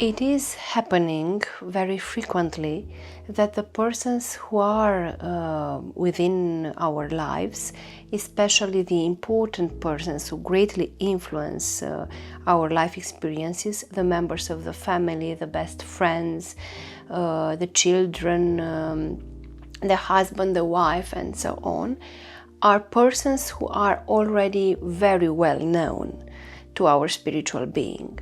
It is happening very frequently that the persons who are within our lives, especially the important persons who greatly influence our life experiences, the members of the family, the best friends, the children, the husband, the wife, and so on, are persons who are already very well known to our spiritual being.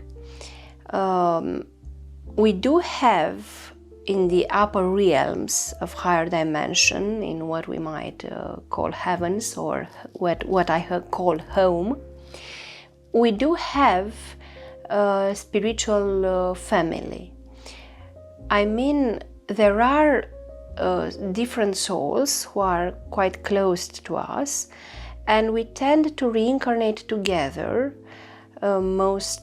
We do have in the upper realms of higher dimension, in what we might call heavens, or what I call home, we do have a spiritual family. I mean, there are different souls who are quite close to us, and we tend to reincarnate together most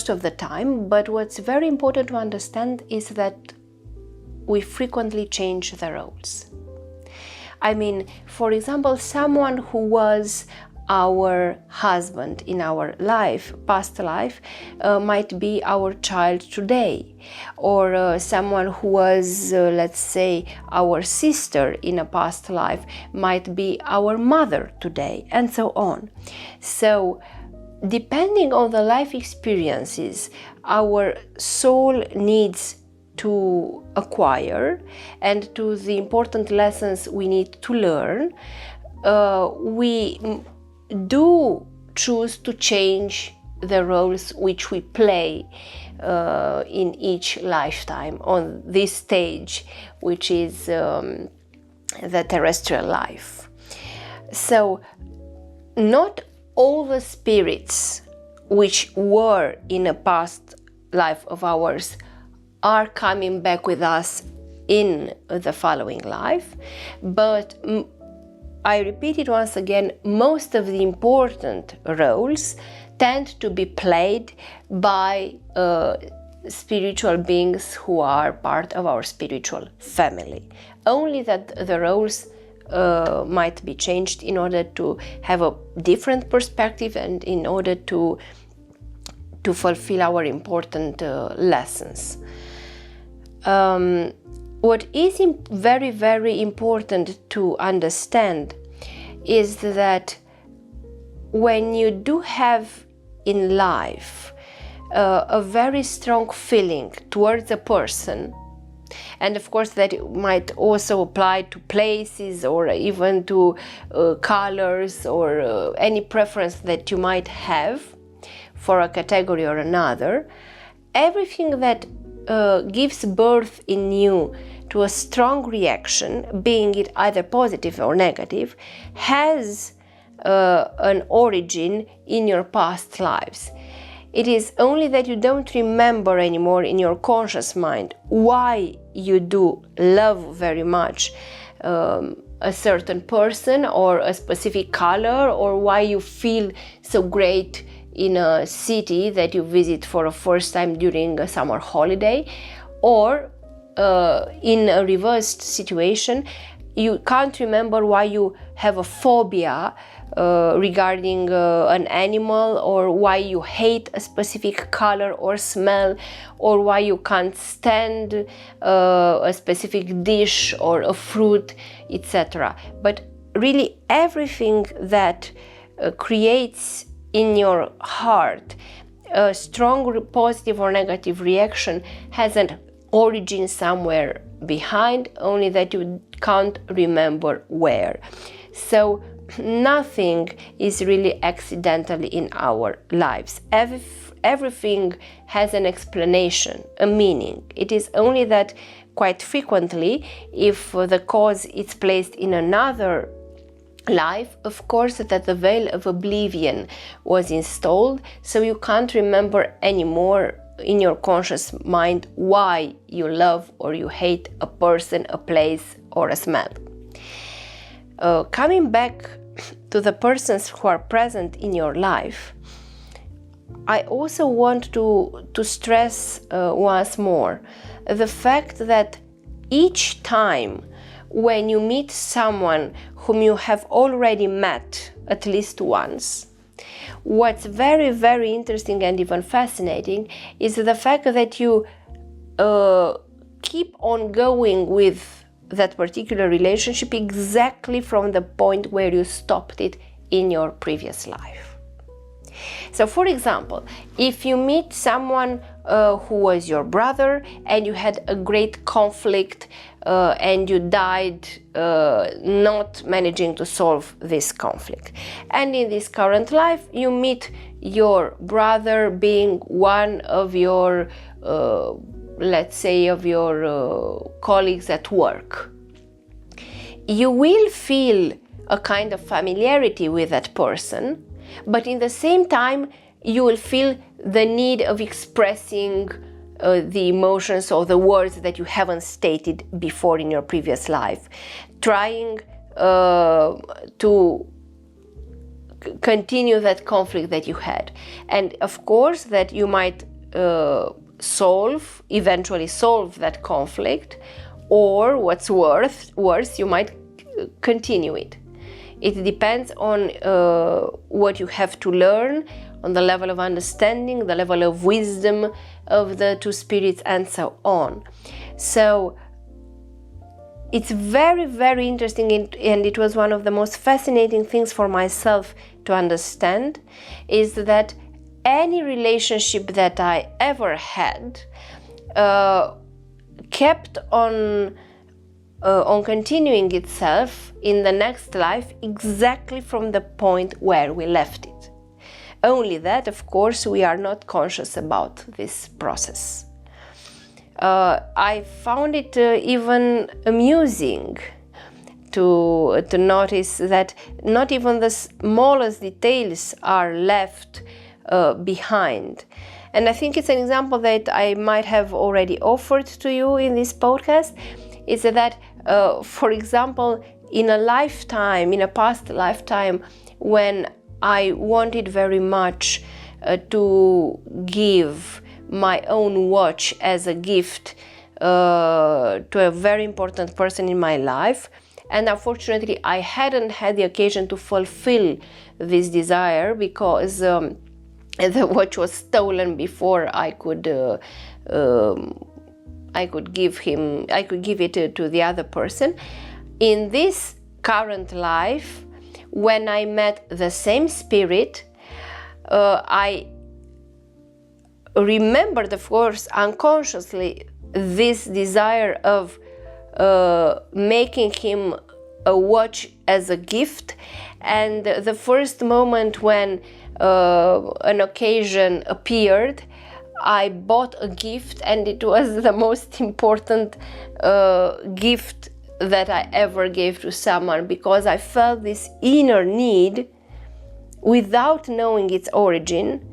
of the time. But what's very important to understand is that we frequently change the roles. I mean, for example, someone who was our husband in our life, past life, might be our child today, or someone who was, let's say, our sister in a past life might be our mother today, and so on. So, depending on the life experiences our soul needs to acquire and to the important lessons we need to learn, we do choose to change the roles which we play in each lifetime on this stage, which is the terrestrial life. So not all the spirits which were in a past life of ours are coming back with us in the following life, but I repeat it once again, most of the important roles tend to be played by spiritual beings who are part of our spiritual family. Only that the roles might be changed in order to have a different perspective and in order to fulfill our important lessons. What is very, very important to understand is that when you do have in life a very strong feeling towards a person, and of course that might also apply to places or even to colors or any preference that you might have for a category or another, everything that gives birth in you to a strong reaction, being it either positive or negative, has an origin in your past lives. It is only that you don't remember anymore in your conscious mind why you do love very much a certain person or a specific color, or why you feel so great in a city that you visit for a first time during a summer holiday, or in a reversed situation, you can't remember why you have a phobia regarding an animal, or why you hate a specific color or smell, or why you can't stand a specific dish or a fruit, etc. But really everything that creates in your heart a strong positive or negative reaction has an origin somewhere behind, only that you can't remember where. So nothing is really accidentally in our lives. Everything has an explanation, a meaning. It is only that quite frequently, if the cause is placed in another life, of course that the veil of oblivion was installed, so you can't remember anymore in your conscious mind why you love or you hate a person, a place, or a smell. Coming back to the persons who are present in your life, I also want to stress once more the fact that each time when you meet someone whom you have already met at least once, What's very, very interesting and even fascinating is the fact that you keep on going with that particular relationship exactly from the point where you stopped it in your previous life. So, for example, if you meet someone who was your brother and you had a great conflict and you died not managing to solve this conflict, and in this current life you meet your brother being one of your let's say of your colleagues at work, you will feel a kind of familiarity with that person, but in the same time you will feel the need of expressing the emotions or the words that you haven't stated before in your previous life, trying to continue that conflict that you had. And of course that you might eventually solve that conflict, or what's worse, you might continue it. It depends on what you have to learn, on the level of understanding, the level of wisdom of the two spirits, and so on. So it's very, very interesting, and it was one of the most fascinating things for myself to understand, is that any relationship that I ever had kept on continuing itself in the next life exactly from the point where we left it. Only that, of course, we are not conscious about this process. I found it even amusing to notice that not even the smallest details are left behind. And I think it's an example that I might have already offered to you in this podcast, is that, for example, in a past lifetime, when I wanted very much to give my own watch as a gift to a very important person in my life, and unfortunately I hadn't had the occasion to fulfill this desire because the watch was stolen before I could give it to the other person. In this current life, when I met the same spirit, I remembered, of course, unconsciously, this desire of making him a watch as a gift. And the first moment when an occasion appeared, I bought a gift, and it was the most important gift that I ever gave to someone, because I felt this inner need, without knowing its origin,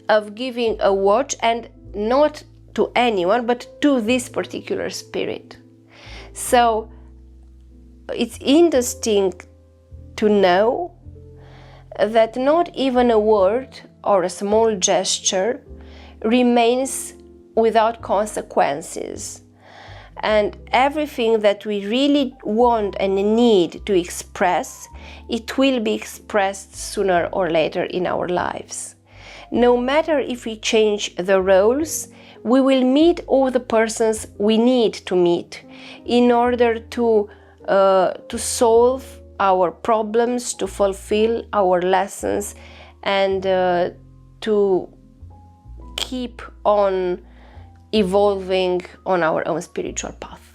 of giving a watch, and not to anyone, but to this particular spirit. So it's interesting to know that not even a word or a small gesture remains without consequences. And everything that we really want and need to express, it will be expressed sooner or later in our lives. No matter if we change the roles, we will meet all the persons we need to meet in order to solve our problems, to fulfill our lessons, and to keep on evolving on our own spiritual path.